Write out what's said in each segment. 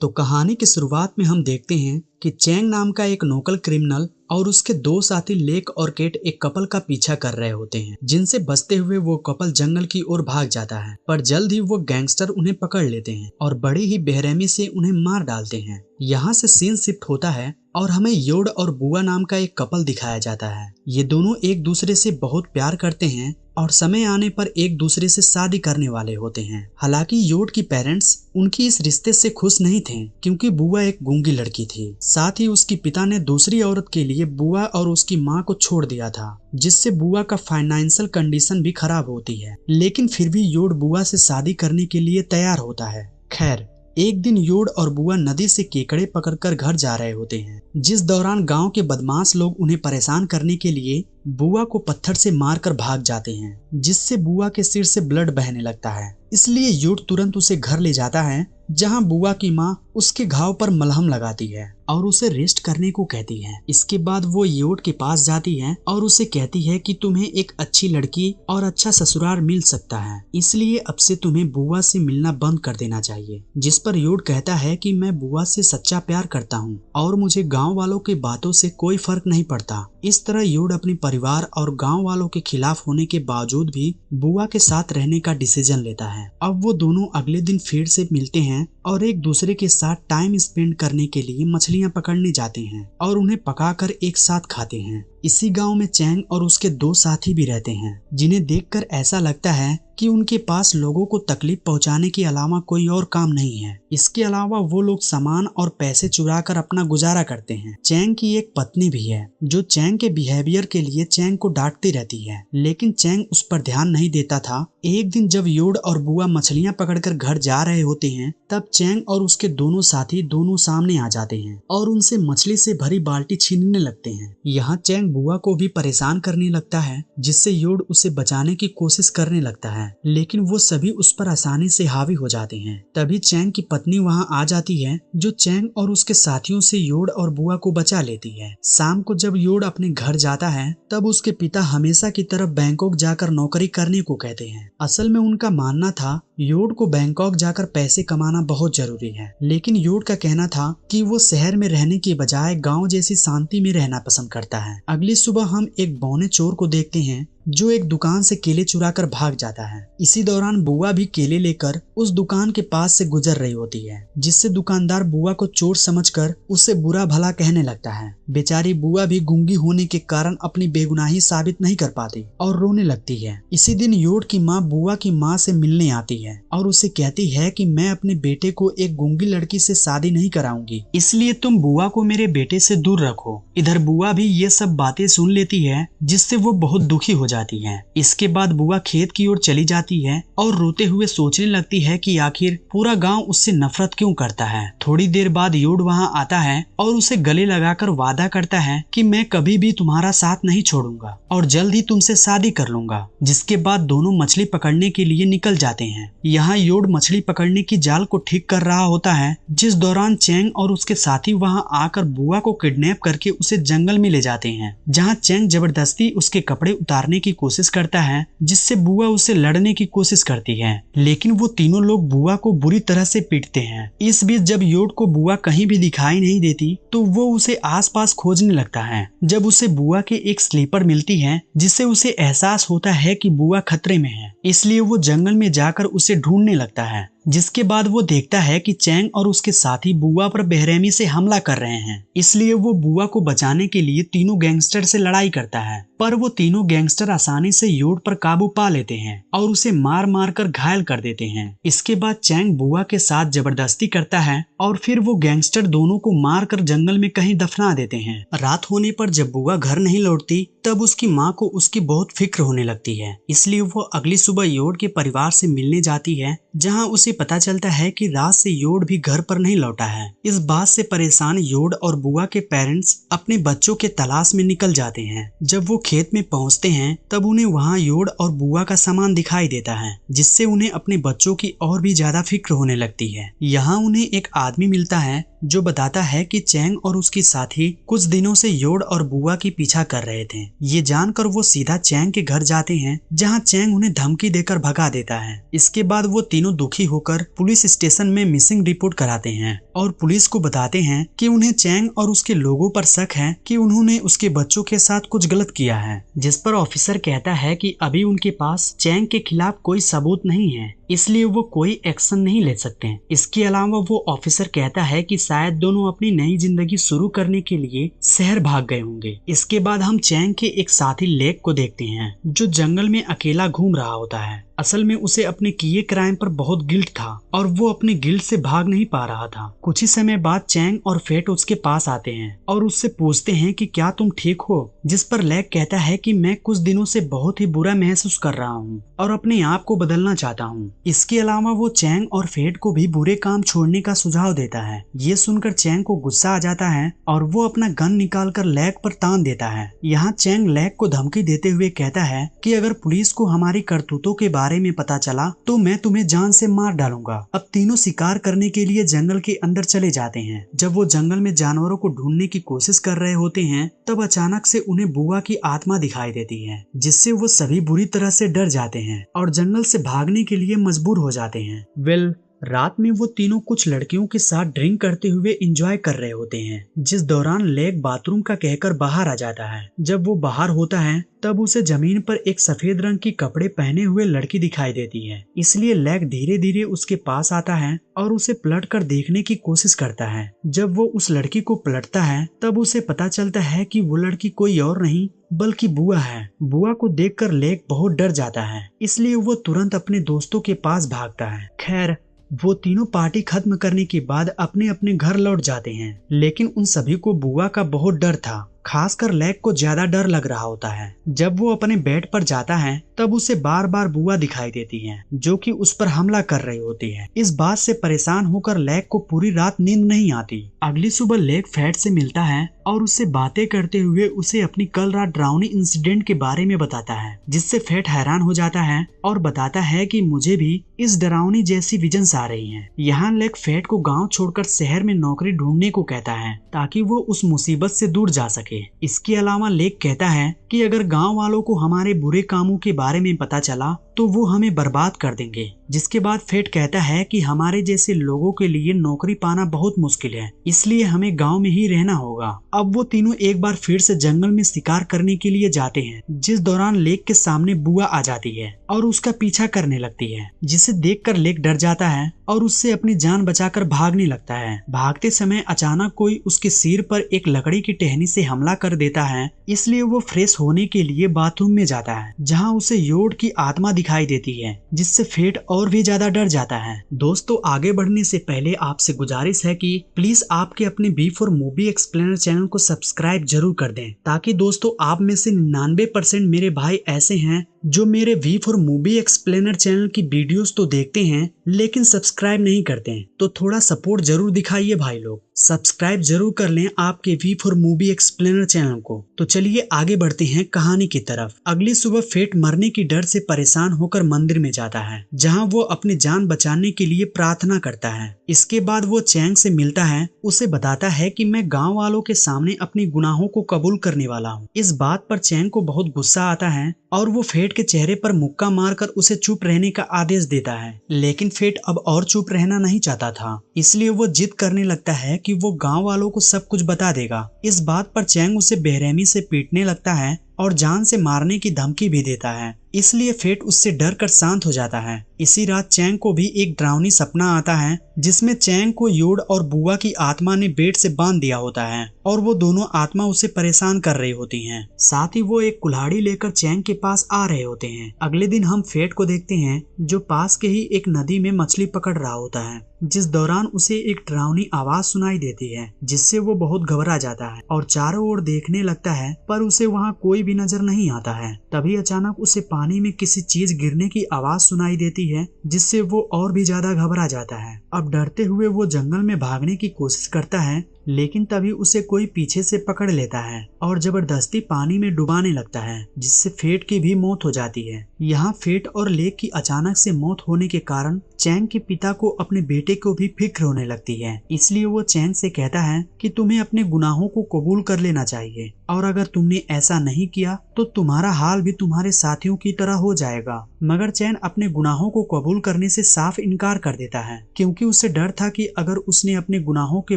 तो कहानी की शुरुआत में हम देखते हैं कि चैंग नाम का एक लोकल क्रिमिनल और उसके दो साथी लेक और केट एक कपल का पीछा कर रहे होते हैं, जिनसे बचते हुए वो कपल जंगल की ओर भाग जाता है। पर जल्द ही वो गैंगस्टर उन्हें पकड़ लेते हैं और बड़ी ही बेरहमी से उन्हें मार डालते हैं। यहाँ से सीन शिफ्ट होता है और हमें योड और बुआ नाम का एक कपल दिखाया जाता है। ये दोनों एक दूसरे से बहुत प्यार करते हैं और समय आने पर एक दूसरे से शादी करने वाले होते हैं। हालांकि योड की पेरेंट्स उनकी इस रिश्ते से खुश नहीं थे, क्योंकि बुआ एक गूंगी लड़की थी। साथ ही उसके पिता ने दूसरी औरत के लिए बुआ और उसकी माँ को छोड़ दिया था, जिससे बुआ का फाइनेंशियल कंडीशन भी खराब होती है। लेकिन फिर भी योड बुआ से शादी करने के लिए तैयार होता है। खैर, एक दिन योड और बुआ नदी से केकड़े पकड़कर घर जा रहे होते हैं, जिस दौरान गांव के बदमाश लोग उन्हें परेशान करने के लिए बुआ को पत्थर से मारकर भाग जाते हैं, जिससे बुआ के सिर से ब्लड बहने लगता है। इसलिए योड तुरंत उसे घर ले जाता है, जहां बुआ की माँ उसके घाव पर मलहम लगाती है और उसे रेस्ट करने को कहती है। इसके बाद वो योड के पास जाती है और उसे कहती है कि तुम्हें एक अच्छी लड़की और अच्छा ससुराल मिल सकता है, इसलिए अब से तुम्हें बुआ से मिलना बंद कर देना चाहिए। जिस पर योड कहता है कि मैं बुआ से सच्चा प्यार करता हूँ और मुझे गाँव वालों की बातों से कोई फर्क नहीं पड़ता। इस तरह योड अपने परिवार और गाँव वालों के खिलाफ होने के बावजूद भी बुआ के साथ रहने का डिसीजन लेता है। अब वो दोनों अगले दिन फिर से मिलते हैं और एक दूसरे के साथ टाइम स्पेंड करने के लिए मछलियां पकड़ने जाते हैं और उन्हें पकाकर एक साथ खाते हैं। इसी गांव में चैंग और उसके दो साथी भी रहते हैं, जिन्हें देखकर ऐसा लगता है कि उनके पास लोगों को तकलीफ पहुंचाने के अलावा कोई और काम नहीं है। इसके अलावा वो लोग सामान और पैसे चुरा कर अपना गुजारा करते हैं। चैंग की एक पत्नी भी है, जो चैंग के बिहेवियर के लिए चैंग को डांटती रहती है, लेकिन चैंग उस पर ध्यान नहीं देता था। एक दिन जब योड और बुआ मछलियां पकड़कर घर जा रहे होते हैं, तब चैंग और उसके दोनों साथी दोनों सामने आ जाते हैं और उनसे मछली से भरी बाल्टी छीनने लगते हैं। यहाँ चैंग बुआ को भी परेशान करने लगता है, जिससे योड उसे बचाने की कोशिश करने लगता है, लेकिन वो सभी उस पर आसानी से हावी हो जाते हैं। तभी चैंग की पत्नी वहाँ आ जाती है, जो चैंग और उसके साथियों से योड और बुआ को बचा लेती है। शाम को जब योड अपने घर जाता है, तब उसके पिता हमेशा की तरह बैंकॉक जाकर नौकरी करने को कहते हैं। असल में उनका मानना था योड को बैंकॉक जाकर पैसे कमाना बहुत जरूरी है, लेकिन योड का कहना था कि वो शहर में रहने की बजाय गांव जैसी शांति में रहना पसंद करता है। अगली सुबह हम एक बौने चोर को देखते हैं, जो एक दुकान से केले चुराकर भाग जाता है। इसी दौरान बुआ भी केले लेकर उस दुकान के पास से गुजर रही होती है, जिससे दुकानदार बुआ को चोर समझकर उससे बुरा भला कहने लगता है। बेचारी बुआ भी गूंगी होने के कारण अपनी बेगुनाही साबित नहीं कर पाती और रोने लगती है। इसी दिन योड की माँ बुआ की माँ से मिलने आती है और उसे कहती है कि मैं अपने बेटे को एक गूंगी लड़की से शादी नहीं कराऊंगी, इसलिए तुम बुआ को मेरे बेटे से दूर रखो। इधर बुआ भी ये सब बातें सुन लेती है, जिससे वो बहुत दुखी हो जाती है। इसके बाद बुआ खेत की ओर चली जाती है और रोते हुए सोचने लगती है कि आखिर पूरा गांव उससे नफरत क्यों करता है। थोड़ी देर बाद योड वहां आता है और उसे गले लगाकर वादा करता है कि मैं कभी भी तुम्हारा साथ नहीं छोड़ूंगा और जल्द ही तुमसे शादी कर लूंगा। जिसके बाद दोनों मछली पकड़ने के लिए निकल जाते हैं। यहाँ योड मछली पकड़ने की जाल को ठीक कर रहा होता है, जिस दौरान चैंग और उसके साथी वहां आकर बुआ को किडनैप करके उसे जंगल में ले जाते हैं, जहाँ चैंग जबरदस्ती उसके कपड़े उतारने की कोशिश करता है, जिससे बुआ उसे लड़ने की कोशिश करती है, लेकिन वो तीनों लोग बुआ को बुरी तरह से पीटते हैं। इस बीच जब योड को बुआ कहीं भी दिखाई नहीं देती, तो वो उसे आसपास खोजने लगता है। जब उसे बुआ के एक स्लीपर मिलती है, जिससे उसे एहसास होता है कि बुआ खतरे में है, इसलिए वो जंगल में जाकर उसे ढूंढने लगता है। जिसके बाद वो देखता है कि चैंग और उसके साथी बुआ पर बेरहमी से हमला कर रहे हैं, इसलिए वो बुआ को बचाने के लिए तीनों गैंगस्टर से लड़ाई करता है। पर वो तीनों गैंगस्टर आसानी से योड पर काबू पा लेते हैं और उसे मार मार कर घायल कर देते हैं। इसके बाद चैंग बुआ के साथ जबरदस्ती करता है और फिर वो गैंगस्टर दोनों को मार कर जंगल में कहीं दफना देते हैं। रात होने पर जब बुआ घर नहीं लौटती, तब उसकी माँ को उसकी बहुत फिक्र होने लगती है, इसलिए वो अगली सुबह योड के परिवार से मिलने जाती है, जहाँ उसे पता चलता है कि रात से योड भी घर पर नहीं लौटा है। इस बात से परेशान योड और बुआ के पेरेंट्स अपने बच्चों के तलाश में निकल जाते हैं। जब वो खेत में पहुंचते हैं, तब उन्हें वहां योड और बुआ का सामान दिखाई देता है, जिससे उन्हें अपने बच्चों की और भी ज्यादा फिक्र होने लगती है। यहाँ उन्हें एक आदमी मिलता है जो बताता है कि चैंग और उसकी साथी कुछ दिनों से योड और बुआ की पीछा कर रहे थे। ये जानकर वो सीधा चैंग के घर जाते हैं, जहाँ चैंग उन्हें धमकी देकर भगा देता है। इसके बाद वो तीनों दुखी होकर पुलिस स्टेशन में मिसिंग रिपोर्ट कराते हैं और पुलिस को बताते हैं कि उन्हें चैंग और उसके लोगों पर शक है कि उन्होंने उसके बच्चों के साथ कुछ गलत किया है। जिस पर ऑफिसर कहता है कि अभी उनके पास चैंग के खिलाफ कोई सबूत नहीं है, इसलिए वो कोई एक्शन नहीं ले सकते। इसके अलावा वो ऑफिसर कहता है कि शायद दोनों अपनी नई जिंदगी शुरू करने के लिए शहर भाग गए होंगे। इसके बाद हम चैंग के एक साथी लेक को देखते हैं, जो जंगल में अकेला घूम रहा होता है। असल में उसे अपने किए क्राइम पर बहुत गिल्ट था और वो अपने गिल्ट से भाग नहीं पा रहा था। कुछ ही समय बाद चैंग और फेट उसके पास आते हैं और उससे पूछते हैं कि क्या तुम ठीक हो, जिस पर लेक कहता है कि मैं कुछ दिनों से बहुत ही बुरा महसूस कर रहा हूँ और अपने आप को बदलना चाहता हूँ। इसके अलावा वो चैंग और फेट को भी बुरे काम छोड़ने का सुझाव देता है। ये सुनकर चैंग को गुस्सा आ जाता है और वो अपना गन निकालकर लेक पर तान देता है। यहाँ चैंग लेक को धमकी देते हुए कहता है कि अगर पुलिस को हमारी करतूतों के बारे में पता चला तो मैं तुम्हें जान से मार डालूंगा। अब तीनों शिकार करने के लिए जंगल के अंदर चले जाते हैं। जब वो जंगल में जानवरों को ढूंढने की कोशिश कर रहे होते हैं, तब अचानक से उन्हें बुआ की आत्मा दिखाई देती है, जिससे वो सभी बुरी तरह से डर जाते हैं और जंगल से भागने के लिए मजबूर हो जाते हैं। रात में वो तीनों कुछ लड़कियों के साथ ड्रिंक करते हुए एंजॉय कर रहे होते हैं, जिस दौरान लेक बाथरूम का कहकर बाहर आ जाता है। जब वो बाहर होता है तब उसे जमीन पर एक सफेद रंग की कपड़े पहने हुए लड़की दिखाई देती है, इसलिए लेक धीरे धीरे उसके पास आता है और उसे पलट कर देखने की कोशिश करता है। जब वो उस लड़की को पलटता है तब उसे पता चलता है कि वो लड़की कोई और नहीं बल्कि बुआ है। बुआ को देखकर लेक बहुत डर जाता है, इसलिए वो तुरंत अपने दोस्तों के पास भागता है। खैर, वो तीनों पार्टी खत्म करने के बाद अपने अपने घर लौट जाते हैं, लेकिन उन सभी को बुआ का बहुत डर था। खासकर लेक को ज्यादा डर लग रहा होता है। जब वो अपने बेड पर जाता है तब उसे बार बार बुआ दिखाई देती है, जो कि उस पर हमला कर रही होती है। इस बात से परेशान होकर लेक को पूरी रात नींद नहीं आती। अगली सुबह लेक फेट से मिलता है और उससे बातें करते हुए उसे अपनी कल रात डरावनी इंसिडेंट के बारे में बताता है, जिससे फेट हैरान हो जाता है और बताता है कि मुझे भी इस डरावनी जैसी विजन्स आ रही हैं। यहाँ लेक फेट को गांव छोड़कर शहर में नौकरी ढूंढने को कहता है, ताकि वो उस मुसीबत से दूर जा सके। इसके अलावा लेक कहता है कि अगर गांव वालों को हमारे बुरे कामों के बारे में पता चला तो वो हमें बर्बाद कर देंगे। जिसके बाद फेट कहता है कि हमारे जैसे लोगों के लिए नौकरी पाना बहुत मुश्किल है, इसलिए हमें गांव में ही रहना होगा। अब वो तीनों एक बार फिर से जंगल में शिकार करने के लिए जाते हैं, जिस दौरान लेक के सामने बुआ आ जाती है और उसका पीछा करने लगती है, जिसे देखकर लेक डर जाता है और उससे अपनी जान बचाकर भागने लगता है। भागते समय अचानक कोई उसके सिर पर एक लकड़ी की टहनी से हमला कर देता है, इसलिए वो फ्रेश होने के लिए बाथरूम में जाता है, जहाँ उसे योड की आत्मा दिखाई देती है, जिससे फेट और भी ज्यादा डर जाता है। दोस्तों, आगे बढ़ने से पहले आपसे गुजारिश है कि प्लीज आपके अपने V4 मूवी एक्सप्लेनर चैनल को सब्सक्राइब जरूर कर दें, ताकि दोस्तों आप में से 99% मेरे भाई ऐसे हैं जो मेरे V4 मूवी एक्सप्लेनर चैनल की वीडियोस तो देखते हैं लेकिन सब्सक्राइब नहीं करते हैं। तो थोड़ा सपोर्ट जरूर दिखाइए भाई लोग, सब्सक्राइब जरूर कर लें आपके V4 मूवी एक्सप्लेनर चैनल को। तो चलिए आगे बढ़ते हैं कहानी की तरफ। अगली सुबह फेट मरने की डर से परेशान होकर मंदिर में जाता है, जहां वो अपनी जान बचाने के लिए प्रार्थना करता है। इसके बाद वो चैंग से मिलता है, उसे बताता है कि मैं गांव वालों के सामने अपनी गुनाहों को कबूल करने वाला हूँ। इस बात पर चैंग को बहुत गुस्सा आता है और वो फेट के चेहरे पर मुक्का मारकर उसे चुप रहने का आदेश देता है। लेकिन फेट अब और चुप रहना नहीं चाहता था, इसलिए वो जिद करने लगता है कि वो गांव वालों को सब कुछ बता देगा। इस बात पर चैंग उसे बेरहमी से पीटने लगता है और जान से मारने की धमकी भी देता है, इसलिए फेट उससे डर कर शांत हो जाता है। इसी रात चैंग को भी एक डरावनी सपना आता है, जिसमें चैंग को योड और बुआ की आत्मा ने बेड से बांध दिया होता है और वो दोनों आत्मा उसे परेशान कर रही होती हैं। साथ ही वो एक कुल्हाड़ी लेकर चैंग के पास आ रहे होते हैं। अगले दिन हम फेट को देखते हैं, जो पास के ही एक नदी में मछली पकड़ रहा होता है, जिस दौरान उसे एक डरावनी आवाज सुनाई देती है, जिससे वो बहुत घबरा जाता है और चारों ओर देखने लगता है, पर उसे वहाँ कोई भी नजर नहीं आता है। तभी अचानक उसे पानी में किसी चीज गिरने की आवाज सुनाई देती है, जिससे वो और भी ज्यादा घबरा जाता है। अब डरते हुए वो जंगल में भागने की कोशिश करता है, लेकिन तभी उसे कोई पीछे से पकड़ लेता है और जबरदस्ती पानी में डुबाने लगता है, जिससे फेट की भी मौत हो जाती है। यहाँ फेट और लेक की अचानक से मौत होने के कारण चैंग के पिता को अपने बेटे को भी फिक्र होने लगती है, इसलिए वो चैंग से कहता है कि तुम्हें अपने गुनाहों को कबूल कर लेना चाहिए और अगर तुमने ऐसा नहीं किया तो तुम्हारा हाल भी तुम्हारे साथियों की तरह हो जाएगा। मगर चैन अपने गुनाहों को कबूल करने से साफ इनकार कर देता है, क्योंकि उसे डर था कि अगर उसने अपने गुनाहों के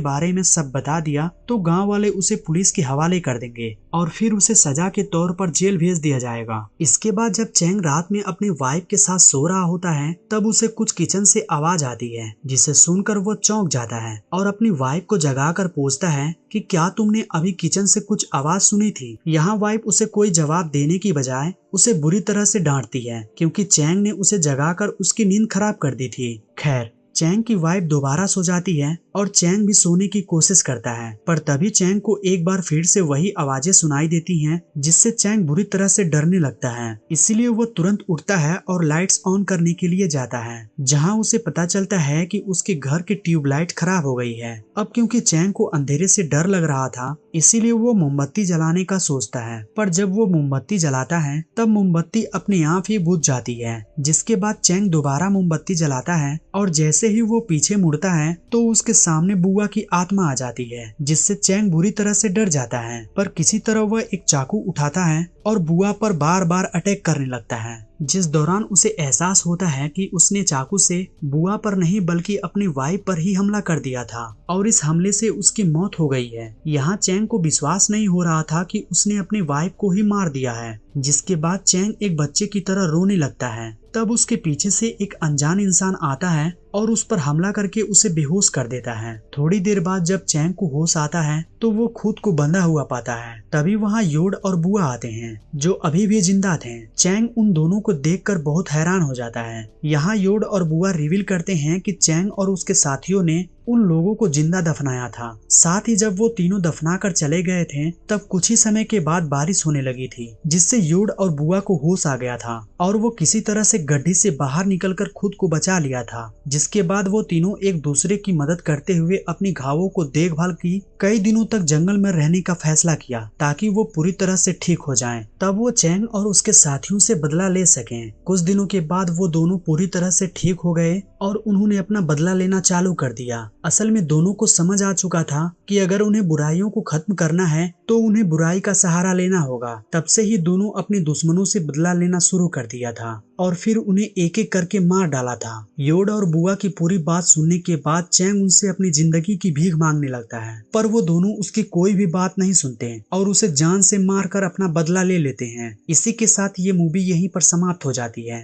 बारे में सब बता दिया तो गांव वाले उसे पुलिस के हवाले कर देंगे और फिर उसे सजा के तौर पर जेल भेज दिया जाएगा। इसके बाद जब चैंग रात में अपनी वाइफ के साथ सो रहा होता है तब उसे कुछ किचन से आवाज आती है, जिसे सुनकर वो चौंक जाता है और अपनी वाइफ को जगाकर पूछता है कि क्या तुमने अभी किचन से कुछ आवाज सुनी थी। यहाँ वाइफ उसे कोई जवाब देने की बजाय उसे बुरी तरह से डांटती है, क्योंकि चैंग ने उसे जगाकर उसकी नींद खराब कर दी थी। खैर, चैंग की वाइफ दोबारा सो जाती है और चैंग भी सोने की कोशिश करता है, पर तभी चैंग को एक बार फिर से वही आवाजें सुनाई देती हैं, जिससे चैंग बुरी तरह से डरने लगता है। इसीलिए वो तुरंत उठता है और लाइट्स ऑन करने के लिए जाता है, जहां उसे पता चलता है कि उसके घर की ट्यूबलाइट खराब हो गई है। अब क्योंकि चैंग को अंधेरे से डर लग रहा था, इसीलिए वो मोमबत्ती जलाने का सोचता है, पर जब वो मोमबत्ती जलाता है तब मोमबत्ती अपने आप ही बुझ जाती है। जिसके बाद चैंग दोबारा मोमबत्ती जलाता है और जैसे ही वो पीछे मुड़ता है तो उसके सामने बुआ की आत्मा आ जाती है, जिससे चैंग बुरी तरह से डर जाता है। पर किसी तरह वह एक चाकू उठाता है और बुआ पर बार बार अटैक करने लगता है, जिस दौरान उसे एहसास होता है कि उसने चाकू से बुआ पर नहीं बल्कि अपनी वाइफ पर ही हमला कर दिया था और इस हमले से उसकी मौत हो गई है। यहाँ चैंग को विश्वास नहीं हो रहा था कि उसने अपनी वाइफ को ही मार दिया है। जिसके बाद चैंग एक बच्चे की तरह रोने लगता है। तब उसके पीछे से एक अनजान इंसान आता है और उस पर हमला करके उसे बेहोश कर देता है। थोड़ी देर बाद जब चैंग को होश आता है तो वो खुद को बंधा हुआ पाता है। तभी वहाँ योड और बुआ आते हैं, जो अभी भी जिंदा थे। चैंग उन दोनों को देखकर बहुत हैरान हो जाता है। यहाँ योड और बुआ रिवील करते हैं कि चैंग और उसके साथियों ने उन लोगों को जिंदा दफनाया था। साथ ही जब वो तीनों दफना कर चले गए थे तब कुछ ही समय के बाद बारिश होने लगी थी, जिससे योड और बुआ को होश आ गया था और वो किसी तरह से गड्ढे से बाहर निकलकर खुद को बचा लिया था। जिसके बाद वो तीनों एक दूसरे की मदद करते हुए अपनी घावों को देखभाल की कई दिनों तक जंगल में रहने का फैसला किया ताकि वो पूरी तरह से ठीक हो जाएं। तब वो चैंग और उसके साथियों से बदला ले सकें। कुछ दिनों के बाद वो दोनों पूरी तरह से ठीक हो गए और उन्होंने अपना बदला लेना चालू कर दिया। असल में दोनों को समझ आ चुका था कि अगर उन्हें बुराइयों को खत्म करना है तो उन्हें बुराई का सहारा लेना होगा। तब से ही दोनों अपने दुश्मनों से बदला लेना शुरू कर दिया था और फिर उन्हें एक एक करके मार डाला था। योड और बुआ की पूरी बात सुनने के बाद चैंग उनसे अपनी जिंदगी की भीख मांगने लगता है, पर वो दोनों उसकी कोई भी बात नहीं सुनते और उसे जान से मारकर अपना बदला ले लेते हैं। इसी के साथ ये मूवी यहीं पर समाप्त हो जाती है।